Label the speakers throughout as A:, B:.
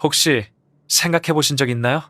A: 혹시 생각해 보신 적 있나요?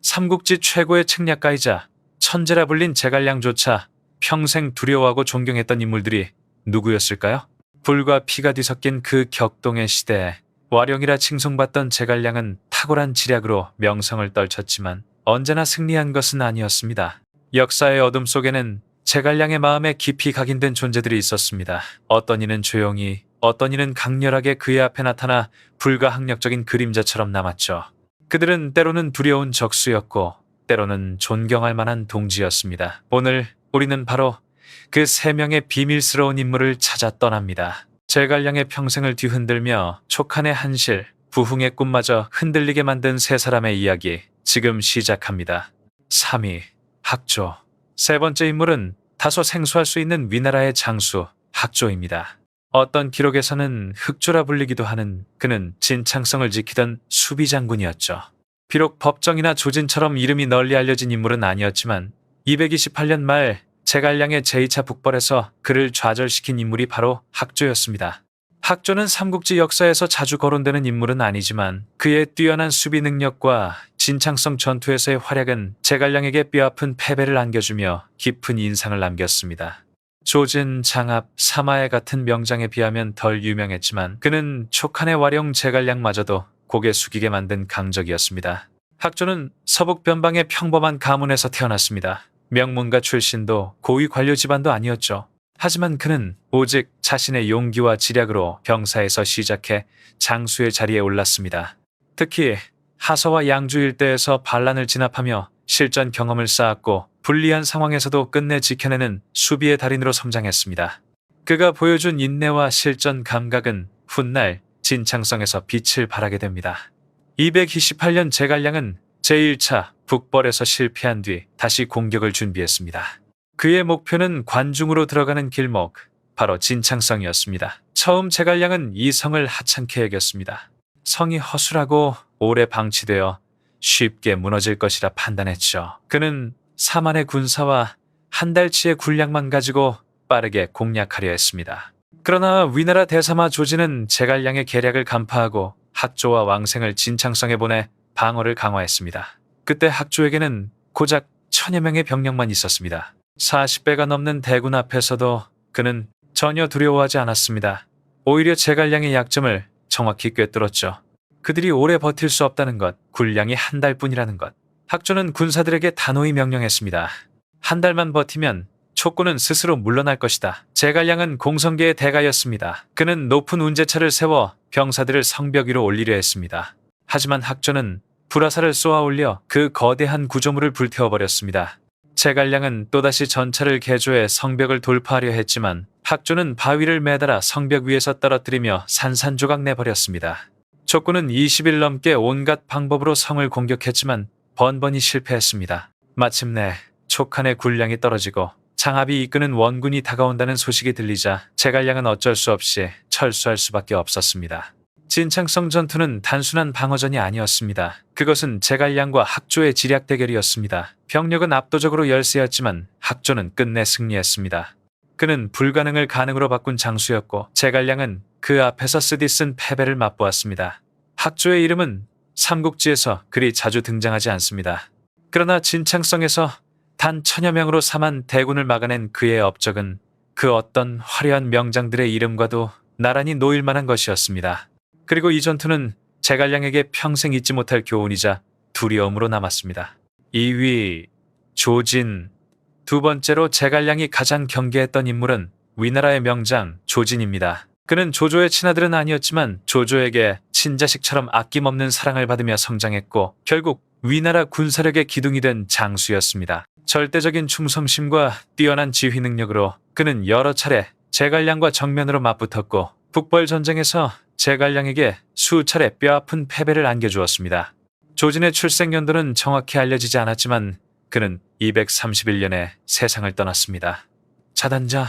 A: 삼국지 최고의 책략가이자 천재라 불린 제갈량조차 평생 두려워하고 존경했던 인물들이 누구였을까요? 불과 피가 뒤섞인 그 격동의 시대에 와룡이라 칭송받던 제갈량은 탁월한 지략으로 명성을 떨쳤지만 언제나 승리한 것은 아니었습니다. 역사의 어둠 속에는 제갈량의 마음에 깊이 각인된 존재들이 있었습니다. 어떤 이는 조용히, 어떤 이는 강렬하게 그의 앞에 나타나 불가항력적인 그림자처럼 남았죠. 그들은 때로는 두려운 적수였고 때로는 존경할 만한 동지였습니다. 오늘 우리는 바로 그 세 명의 비밀스러운 인물을 찾아 떠납니다. 제갈량의 평생을 뒤흔들며 촉한의 한실, 부흥의 꿈마저 흔들리게 만든 세 사람의 이야기 지금 시작합니다. 3위 학조. 세 번째 인물은 다소 생소할 수 있는 위나라의 장수 학조입니다. 어떤 기록에서는 흑조라 불리기도 하는 그는 진창성을 지키던 수비장군이었죠. 비록 법정이나 조진처럼 이름이 널리 알려진 인물은 아니었지만 228년 말 제갈량의 제2차 북벌에서 그를 좌절시킨 인물이 바로 학조였습니다. 학조는 삼국지 역사에서 자주 거론되는 인물은 아니지만 그의 뛰어난 수비 능력과 진창성 전투에서의 활약은 제갈량에게 뼈아픈 패배를 안겨주며 깊은 인상을 남겼습니다. 조진, 장압, 사마에 같은 명장에 비하면 덜 유명했지만 그는 촉한의 와룡 제갈량마저도 고개 숙이게 만든 강적이었습니다. 학조는 서북 변방의 평범한 가문에서 태어났습니다. 명문가 출신도 고위 관료 집안도 아니었죠. 하지만 그는 오직 자신의 용기와 지략으로 병사에서 시작해 장수의 자리에 올랐습니다. 특히 하서와 양주 일대에서 반란을 진압하며 실전 경험을 쌓았고 불리한 상황에서도 끝내 지켜내는 수비의 달인으로 성장했습니다. 그가 보여준 인내와 실전 감각은 훗날 진창성에서 빛을 발하게 됩니다. 228년 제갈량은 제1차 북벌에서 실패한 뒤 다시 공격을 준비했습니다. 그의 목표는 관중으로 들어가는 길목, 바로 진창성이었습니다. 처음 제갈량은 이 성을 하찮게 여겼습니다. 성이 허술하고 오래 방치되어 쉽게 무너질 것이라 판단했죠. 그는 4만의 군사와 한 달치의 군량만 가지고 빠르게 공략하려 했습니다. 그러나 위나라 대사마 조진은 제갈량의 계략을 간파하고 학조와 왕생을 진창성에 보내 방어를 강화했습니다. 그때 학조에게는 고작 1000여 명의 병력만 있었습니다. 40배가 넘는 대군 앞에서도 그는 전혀 두려워하지 않았습니다. 오히려 제갈량의 약점을 정확히 꿰뚫었죠. 그들이 오래 버틸 수 없다는 것, 군량이 한 달뿐이라는 것. 학조는 군사들에게 단호히 명령했습니다. 한 달만 버티면 촉군은 스스로 물러날 것이다. 제갈량은 공성계의 대가였습니다. 그는 높은 운제차를 세워 병사들을 성벽 위로 올리려 했습니다. 하지만 학조는 불화살을 쏘아 올려 그 거대한 구조물을 불태워버렸습니다. 제갈량은 또다시 전차를 개조해 성벽을 돌파하려 했지만 학조는 바위를 매달아 성벽 위에서 떨어뜨리며 산산조각 내버렸습니다. 촉군은 20일 넘게 온갖 방법으로 성을 공격했지만 번번이 실패했습니다. 마침내 촉한의 군량이 떨어지고 장압이 이끄는 원군이 다가온다는 소식이 들리자 제갈량은 어쩔 수 없이 철수할 수밖에 없었습니다. 진창성 전투는 단순한 방어전이 아니었습니다. 그것은 제갈량과 학조의 지략 대결이었습니다. 병력은 압도적으로 열세였지만 학조는 끝내 승리했습니다. 그는 불가능을 가능으로 바꾼 장수였고 제갈량은 그 앞에서 쓰디쓴 패배를 맛보았습니다. 학조의 이름은 삼국지에서 그리 자주 등장하지 않습니다. 그러나 진창성에서 단 1000여 명으로 4만 대군을 막아낸 그의 업적은 그 어떤 화려한 명장들의 이름과도 나란히 놓일 만한 것이었습니다. 그리고 이 전투는 제갈량에게 평생 잊지 못할 교훈이자 두려움으로 남았습니다. 2위 조진. 두 번째로 제갈량이 가장 경계했던 인물은 위나라의 명장 조진입니다. 그는 조조의 친아들은 아니었지만 조조에게 친자식처럼 아낌없는 사랑을 받으며 성장했고 결국 위나라 군사력의 기둥이 된 장수였습니다. 절대적인 충성심과 뛰어난 지휘 능력으로 그는 여러 차례 제갈량과 정면으로 맞붙었고 북벌 전쟁에서 제갈량에게 수차례 뼈아픈 패배를 안겨주었습니다. 조진의 출생 연도는 정확히 알려지지 않았지만 그는 231년에 세상을 떠났습니다. 자단자.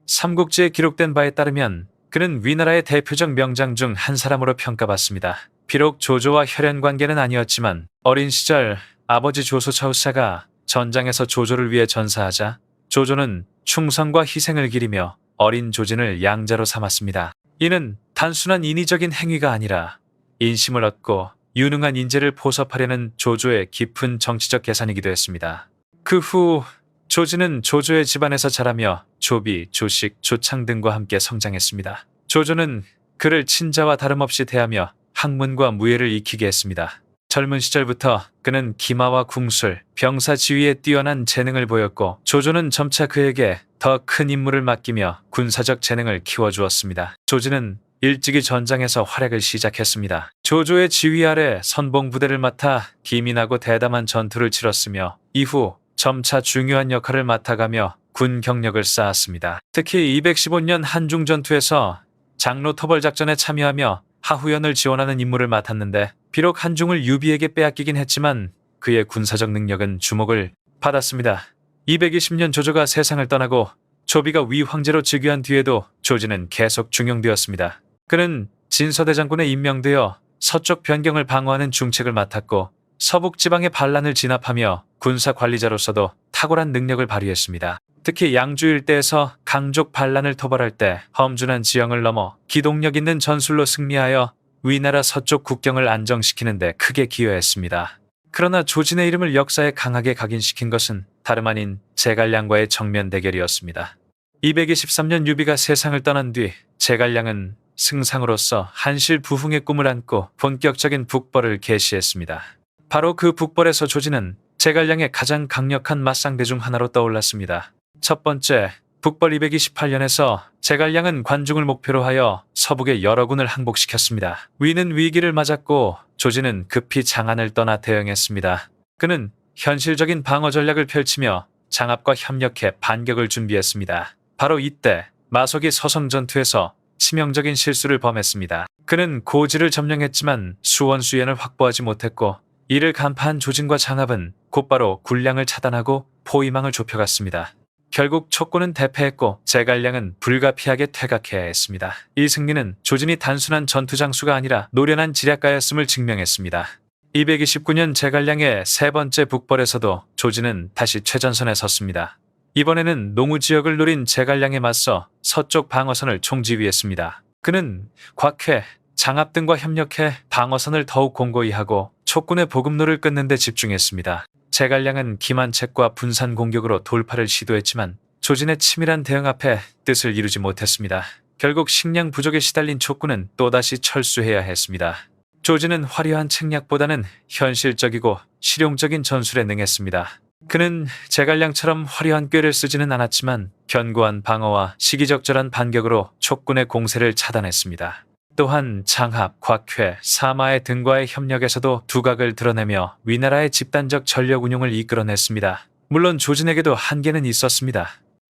A: 삼국지에 기록된 바에 따르면 그는 위나라의 대표적 명장 중 한 사람으로 평가받습니다. 비록 조조와 혈연 관계는 아니었지만 어린 시절 아버지 조소 차우사가 전장에서 조조를 위해 전사하자 조조는 충성과 희생을 기리며 어린 조진을 양자로 삼았습니다. 이는 단순한 인위적인 행위가 아니라 인심을 얻고 유능한 인재를 포섭하려는 조조의 깊은 정치적 계산이기도 했습니다. 그 후 조지는 조조의 집안에서 자라며 조비, 조식, 조창 등과 함께 성장했습니다. 조조는 그를 친자와 다름없이 대하며 학문과 무예를 익히게 했습니다. 젊은 시절부터 그는 기마와 궁술, 병사 지휘에 뛰어난 재능을 보였고 조조는 점차 그에게 더 큰 임무를 맡기며 군사적 재능을 키워주었습니다. 조지는 일찍이 전장에서 활약을 시작했습니다. 조조의 지휘 아래 선봉 부대를 맡아 기민하고 대담한 전투를 치렀으며 이후 점차 중요한 역할을 맡아가며 군 경력을 쌓았습니다. 특히 215년 한중 전투에서 장로 토벌 작전에 참여하며 하후연을 지원하는 임무를 맡았는데 비록 한중을 유비에게 빼앗기긴 했지만 그의 군사적 능력은 주목을 받았습니다. 220년 조조가 세상을 떠나고 조비가 위황제로 즉위한 뒤에도 조지는 계속 중용되었습니다. 그는 진서대장군에 임명되어 서쪽 변경을 방어하는 중책을 맡았고 서북 지방의 반란을 진압하며 군사 관리자로서도 탁월한 능력을 발휘했습니다. 특히 양주 일대에서 강족 반란을 토벌할 때 험준한 지형을 넘어 기동력 있는 전술로 승리하여 위나라 서쪽 국경을 안정시키는 데 크게 기여했습니다. 그러나 조진의 이름을 역사에 강하게 각인시킨 것은 다름 아닌 제갈량과의 정면 대결이었습니다. 223년 유비가 세상을 떠난 뒤 제갈량은 승상으로서 한실 부흥의 꿈을 안고 본격적인 북벌을 개시했습니다. 바로 그 북벌에서 조진은 제갈량의 가장 강력한 맞상대 중 하나로 떠올랐습니다. 첫 번째, 북벌 228년에서 제갈량은 관중을 목표로 하여 서북의 여러 군을 항복시켰습니다. 위는 위기를 맞았고 조진은 급히 장안을 떠나 대응했습니다. 그는 현실적인 방어 전략을 펼치며 장압과 협력해 반격을 준비했습니다. 바로 이때 마속이 서성 전투에서 치명적인 실수를 범했습니다. 그는 고지를 점령했지만 수원 수연을 확보하지 못했고 이를 간파한 조진과 장압은 곧바로 군량을 차단하고 포위망을 좁혀갔습니다. 결국 촉군은 대패했고 제갈량은 불가피하게 퇴각해야 했습니다. 이 승리는 조진이 단순한 전투 장수가 아니라 노련한 지략가였음을 증명했습니다. 229년 제갈량의 세 번째 북벌에서도 조진은 다시 최전선에 섰습니다. 이번에는 농우 지역을 노린 제갈량에 맞서 서쪽 방어선을 총지휘했습니다. 그는 곽회, 장압 등과 협력해 방어선을 더욱 공고히 하고 촉군의 보급로를 끊는 데 집중했습니다. 제갈량은 기만책과 분산 공격으로 돌파를 시도했지만 조진의 치밀한 대응 앞에 뜻을 이루지 못했습니다. 결국 식량 부족에 시달린 촉군은 또다시 철수해야 했습니다. 조진은 화려한 책략보다는 현실적이고 실용적인 전술에 능했습니다. 그는 제갈량처럼 화려한 꾀를 쓰지는 않았지만 견고한 방어와 시기적절한 반격으로 촉군의 공세를 차단했습니다. 또한 장합, 곽회, 사마의 등과의 협력에서도 두각을 드러내며 위나라의 집단적 전력 운용을 이끌어냈습니다. 물론 조진에게도 한계는 있었습니다.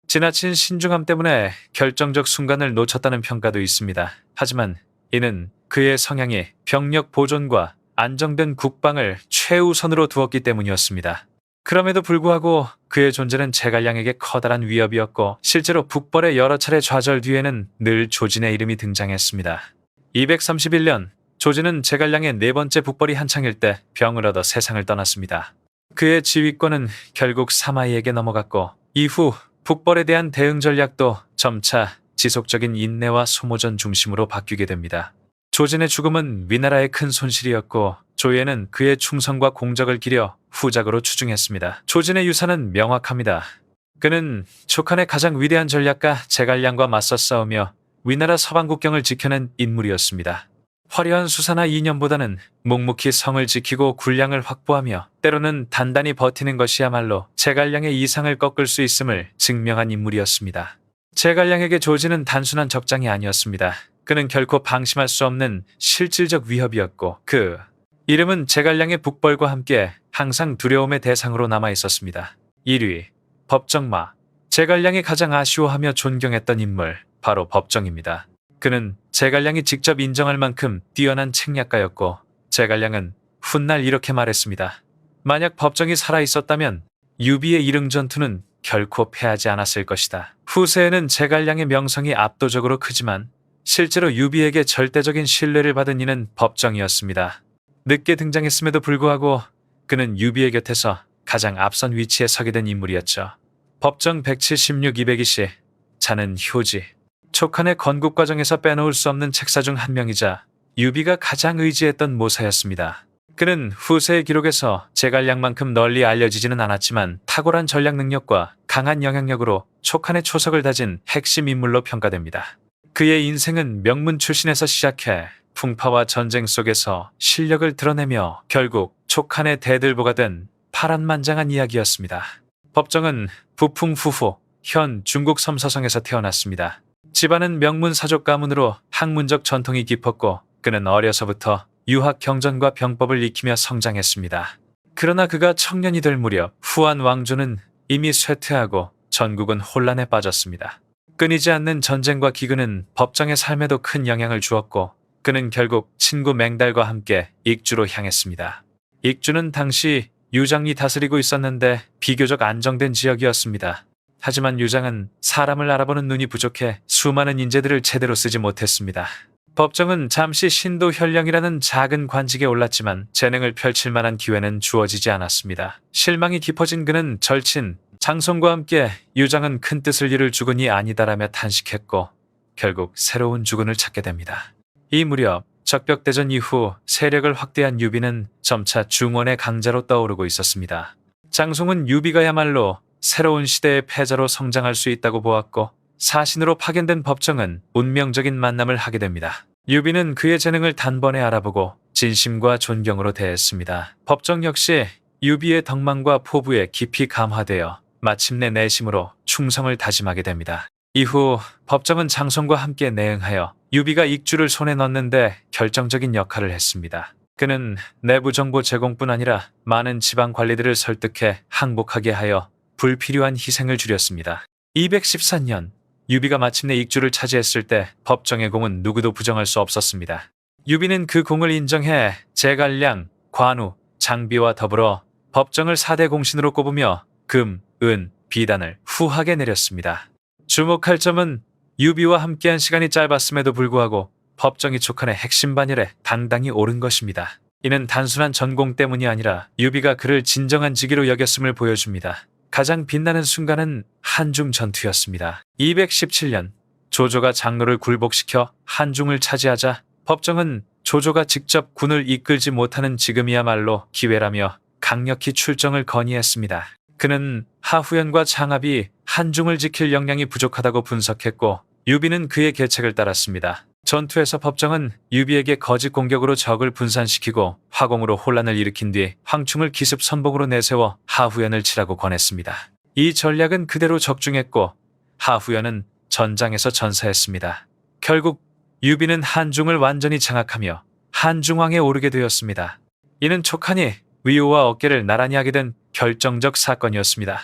A: 지나친 신중함 때문에 결정적 순간을 놓쳤다는 평가도 있습니다. 하지만 이는 그의 성향이 병력 보존과 안정된 국방을 최우선으로 두었기 때문이었습니다. 그럼에도 불구하고 그의 존재는 제갈량에게 커다란 위협이었고 실제로 북벌의 여러 차례 좌절 뒤에는 늘 조진의 이름이 등장했습니다. 231년 조진은 제갈량의 네 번째 북벌이 한창일 때 병을 얻어 세상을 떠났습니다. 그의 지휘권은 결국 사마이에게 넘어갔고 이후 북벌에 대한 대응 전략도 점차 지속적인 인내와 소모전 중심으로 바뀌게 됩니다. 조진의 죽음은 위나라의 큰 손실이었고 조예는 그의 충성과 공적을 기려 후작으로 추중했습니다. 조진의 유산은 명확합니다. 그는 촉한의 가장 위대한 전략가 제갈량과 맞서 싸우며 위나라 서방국경을 지켜낸 인물이었습니다. 화려한 수사나 이념보다는 묵묵히 성을 지키고 군량을 확보하며 때로는 단단히 버티는 것이야말로 제갈량의 이상을 꺾을 수 있음을 증명한 인물이었습니다. 제갈량에게 조진은 단순한 적장이 아니었습니다. 그는 결코 방심할 수 없는 실질적 위협이었고 그 이름은 제갈량의 북벌과 함께 항상 두려움의 대상으로 남아 있었습니다. 1위, 법정마. 제갈량이 가장 아쉬워하며 존경했던 인물, 바로 법정입니다. 그는 제갈량이 직접 인정할 만큼 뛰어난 책략가였고 제갈량은 훗날 이렇게 말했습니다. 만약 법정이 살아있었다면 유비의 일흥 전투는 결코 패하지 않았을 것이다. 후세에는 제갈량의 명성이 압도적으로 크지만 실제로 유비에게 절대적인 신뢰를 받은 이는 법정이었습니다. 늦게 등장했음에도 불구하고 그는 유비의 곁에서 가장 앞선 위치에 서게 된 인물이었죠. 법정 176-220, 자는 효지. 촉한의 건국 과정에서 빼놓을 수 없는 책사 중 한 명이자 유비가 가장 의지했던 모사였습니다. 그는 후세의 기록에서 제갈량만큼 널리 알려지지는 않았지만 탁월한 전략 능력과 강한 영향력으로 촉한의 초석을 다진 핵심 인물로 평가됩니다. 그의 인생은 명문 출신에서 시작해 풍파와 전쟁 속에서 실력을 드러내며 결국 촉한의 대들보가 된 파란만장한 이야기였습니다. 법정은 부풍 후후 현 중국 섬서성에서 태어났습니다. 집안은 명문 사족 가문으로 학문적 전통이 깊었고 그는 어려서부터 유학 경전과 병법을 익히며 성장했습니다. 그러나 그가 청년이 될 무렵 후한 왕조는 이미 쇠퇴하고 전국은 혼란에 빠졌습니다. 끊이지 않는 전쟁과 기근은 법정의 삶에도 큰 영향을 주었고 그는 결국 친구 맹달과 함께 익주로 향했습니다. 익주는 당시 유장이 다스리고 있었는데 비교적 안정된 지역이었습니다. 하지만 유장은 사람을 알아보는 눈이 부족해 수많은 인재들을 제대로 쓰지 못했습니다. 법정은 잠시 신도 현령이라는 작은 관직에 올랐지만 재능을 펼칠 만한 기회는 주어지지 않았습니다. 실망이 깊어진 그는 절친 장송과 함께 유장은 큰 뜻을 이룰 주군이 아니다라며 탄식했고 결국 새로운 주군을 찾게 됩니다. 이 무렵 적벽대전 이후 세력을 확대한 유비는 점차 중원의 강자로 떠오르고 있었습니다. 장송은 유비가야말로 새로운 시대의 패자로 성장할 수 있다고 보았고 사신으로 파견된 법정은 운명적인 만남을 하게 됩니다. 유비는 그의 재능을 단번에 알아보고 진심과 존경으로 대했습니다. 법정 역시 유비의 덕망과 포부에 깊이 감화되어 마침내 내심으로 충성을 다짐하게 됩니다. 이후 법정은 장송과 함께 내응하여 유비가 익주를 손에 넣는데 결정적인 역할을 했습니다. 그는 내부 정보 제공뿐 아니라 많은 지방 관리들을 설득해 항복하게 하여 불필요한 희생을 줄였습니다. 214년 유비가 마침내 익주를 차지했을 때 법정의 공은 누구도 부정할 수 없었습니다. 유비는 그 공을 인정해 제갈량, 관우, 장비와 더불어 법정을 4대 공신으로 꼽으며 금, 은, 비단을 후하게 내렸습니다. 주목할 점은 유비와 함께한 시간이 짧았음에도 불구하고 법정이 촉한의 핵심 반열에 당당히 오른 것입니다. 이는 단순한 전공 때문이 아니라 유비가 그를 진정한 직위로 여겼음을 보여줍니다. 가장 빛나는 순간은 한중 전투였습니다. 217년 조조가 장로를 굴복시켜 한중을 차지하자 법정은 조조가 직접 군을 이끌지 못하는 지금이야말로 기회라며 강력히 출정을 건의했습니다. 그는 하후연과 장합이 한중을 지킬 역량이 부족하다고 분석했고 유비는 그의 계책을 따랐습니다. 전투에서 법정은 유비에게 거짓 공격으로 적을 분산시키고 화공으로 혼란을 일으킨 뒤 황충을 기습 선봉으로 내세워 하후연을 치라고 권했습니다. 이 전략은 그대로 적중했고 하후연은 전장에서 전사했습니다. 결국 유비는 한중을 완전히 장악하며 한중왕에 오르게 되었습니다. 이는 촉한이 위호와 어깨를 나란히 하게 된 결정적 사건이었습니다.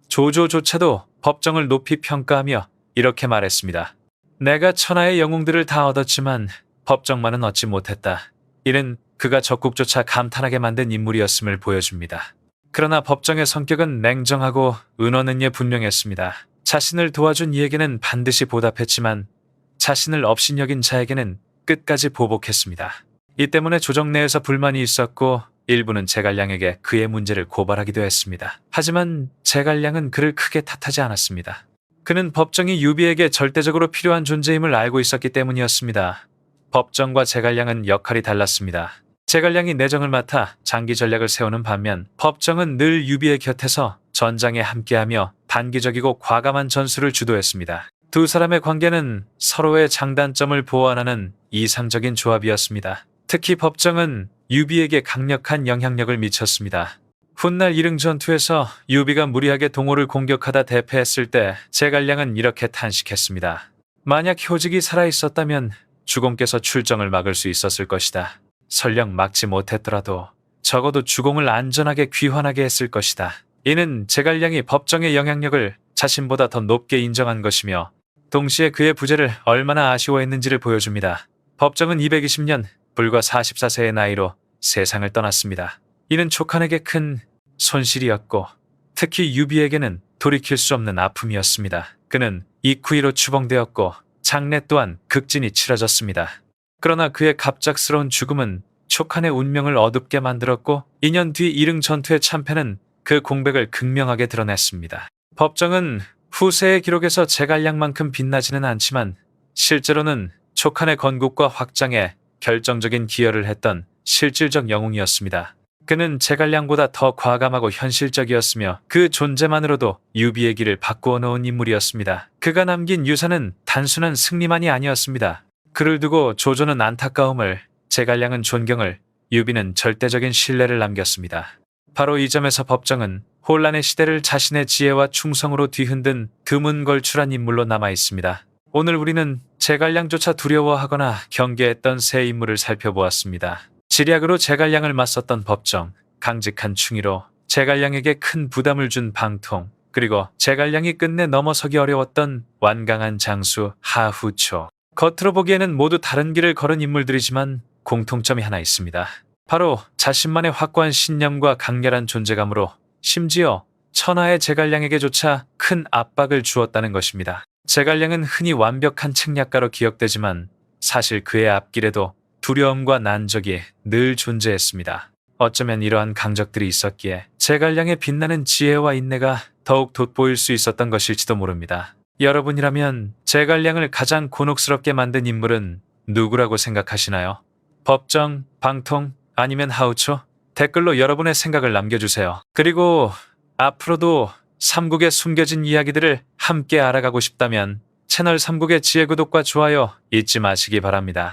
A: 조조조차도 법정을 높이 평가하며 이렇게 말했습니다. 내가 천하의 영웅들을 다 얻었지만 법정만은 얻지 못했다. 이는 그가 적국조차 감탄하게 만든 인물이었음을 보여줍니다. 그러나 법정의 성격은 냉정하고 은어는 분명했습니다. 자신을 도와준 이에게는 반드시 보답했지만 자신을 업신여긴 자에게는 끝까지 보복했습니다. 이 때문에 조정 내에서 불만이 있었고 일부는 제갈량에게 그의 문제를 고발하기도 했습니다. 하지만 제갈량은 그를 크게 탓하지 않았습니다. 그는 법정이 유비에게 절대적으로 필요한 존재임을 알고 있었기 때문이었습니다. 법정과 제갈량은 역할이 달랐습니다. 제갈량이 내정을 맡아 장기 전략을 세우는 반면 법정은 늘 유비의 곁에서 전장에 함께하며 단기적이고 과감한 전술을 주도했습니다. 두 사람의 관계는 서로의 장단점을 보완하는 이상적인 조합이었습니다. 특히 법정은 유비에게 강력한 영향력을 미쳤습니다. 훗날 이릉 전투에서 유비가 무리하게 동호를 공격하다 대패했을 때 제갈량은 이렇게 탄식했습니다. 만약 효직이 살아있었다면 주공께서 출정을 막을 수 있었을 것이다. 설령 막지 못했더라도 적어도 주공을 안전하게 귀환하게 했을 것이다. 이는 제갈량이 법정의 영향력을 자신보다 더 높게 인정한 것이며 동시에 그의 부재를 얼마나 아쉬워했는지를 보여줍니다. 법정은 220년 불과 44세의 나이로 세상을 떠났습니다. 이는 촉한에게 큰 손실이었고 특히 유비에게는 돌이킬 수 없는 아픔이었습니다. 그는 이쿠이로 추봉되었고 장례 또한 극진히 치러졌습니다. 그러나 그의 갑작스러운 죽음은 촉한의 운명을 어둡게 만들었고 2년 뒤 이릉 전투의 참패는 그 공백을 극명하게 드러냈습니다. 법정은 후세의 기록에서 제갈량만큼 빛나지는 않지만 실제로는 촉한의 건국과 확장에 결정적인 기여를 했던 실질적 영웅이었습니다. 그는 제갈량보다 더 과감하고 현실적이었으며 그 존재만으로도 유비의 길을 바꾸어 놓은 인물이었습니다. 그가 남긴 유산은 단순한 승리만이 아니었습니다. 그를 두고 조조는 안타까움을, 제갈량은 존경을, 유비는 절대적인 신뢰를 남겼습니다. 바로 이 점에서 법정은 혼란의 시대를 자신의 지혜와 충성으로 뒤흔든 드문걸출한 인물로 남아 있습니다. 오늘 우리는 제갈량조차 두려워하거나 경계했던 세 인물을 살펴보았습니다. 지략으로 제갈량을 맞섰던 법정, 강직한 충의로 제갈량에게 큰 부담을 준 방통, 그리고 제갈량이 끝내 넘어서기 어려웠던 완강한 장수 하후초. 겉으로 보기에는 모두 다른 길을 걸은 인물들이지만 공통점이 하나 있습니다. 바로 자신만의 확고한 신념과 강렬한 존재감으로 심지어 천하의 제갈량에게조차 큰 압박을 주었다는 것입니다. 제갈량은 흔히 완벽한 책략가로 기억되지만 사실 그의 앞길에도 두려움과 난적이 늘 존재했습니다. 어쩌면 이러한 강적들이 있었기에 제갈량의 빛나는 지혜와 인내가 더욱 돋보일 수 있었던 것일지도 모릅니다. 여러분이라면 제갈량을 가장 곤혹스럽게 만든 인물은 누구라고 생각하시나요? 법정, 방통, 아니면 하우초? 댓글로 여러분의 생각을 남겨주세요. 그리고 앞으로도 삼국의 숨겨진 이야기들을 함께 알아가고 싶다면 채널 삼국의 지혜 구독과 좋아요 잊지 마시기 바랍니다.